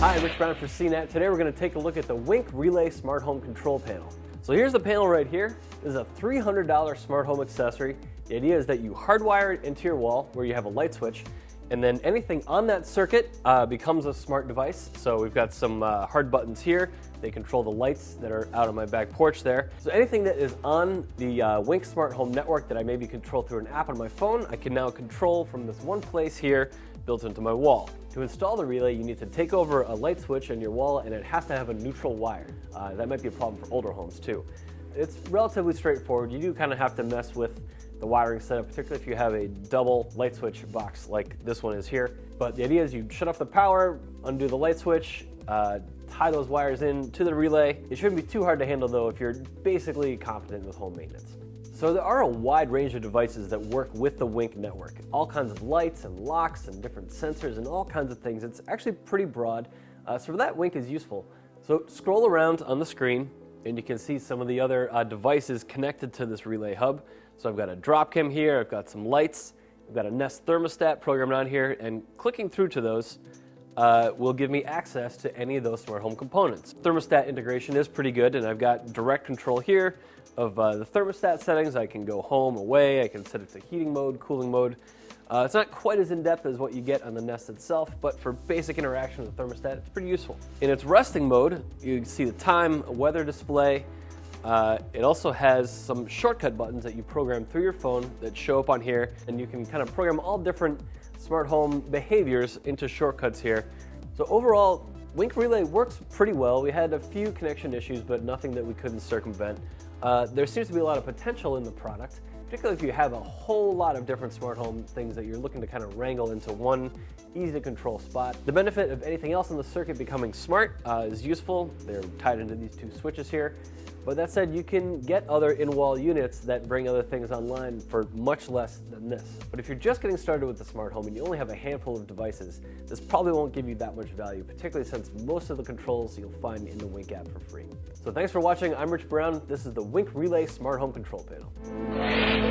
Hi, Rich Brown for CNET. Today we're going to take a look at the Wink Relay Smart Home Control Panel. So here's the panel right here. This is a $300 smart home accessory. The idea is that you hardwire it into your wall where you have a light switch, and then anything on that circuit becomes a smart device. So we've got some hard buttons here. They control the lights that are out on my back porch there. So anything that is on the Wink Smart Home Network that I maybe control through an app on my phone, I can now control from this one place here built into my wall. To install the relay, you need to take over a light switch in your wall, and it has to have a neutral wire. That might be a problem for older homes too. It's relatively straightforward. You do kind of have to mess with the wiring setup, particularly if you have a double light switch box like this one is here. But the idea is you shut off the power, undo the light switch, tie those wires in to the relay. It shouldn't be too hard to handle though if you're basically competent with home maintenance. So there are a wide range of devices that work with the Wink network. All kinds of lights and locks and different sensors and all kinds of things. It's actually pretty broad, so for that Wink is useful. So scroll around on the screen and you can see some of the other devices connected to this relay hub. So I've got a drop cam here, I've got some lights, I've got a Nest thermostat programmed on here, and clicking through to those will give me access to any of those smart home components. Thermostat integration is pretty good, and I've got direct control here of the thermostat settings. I can go home, away, I can set it to heating mode, cooling mode. It's not quite as in-depth as what you get on the Nest itself, but for basic interaction with the thermostat, it's pretty useful. In its resting mode, you can see the time, a weather display. It also has some shortcut buttons that you program through your phone that show up on here, and you can kind of program all different smart home behaviors into shortcuts here. So overall, Wink Relay works pretty well. We had a few connection issues, but nothing that we couldn't circumvent. There seems to be a lot of potential in the product, particularly if you have a whole lot of different smart home things that you're looking to kind of wrangle into one easy to control spot. The benefit of anything else in the circuit becoming smart is useful. They're tied into these two switches here. But that said, you can get other in-wall units that bring other things online for much less than this. But if you're just getting started with the smart home and you only have a handful of devices, this probably won't give you that much value, particularly since most of the controls you'll find in the Wink app for free. So thanks for watching. I'm Rich Brown. This is the Wink Relay Smart Home Control Panel.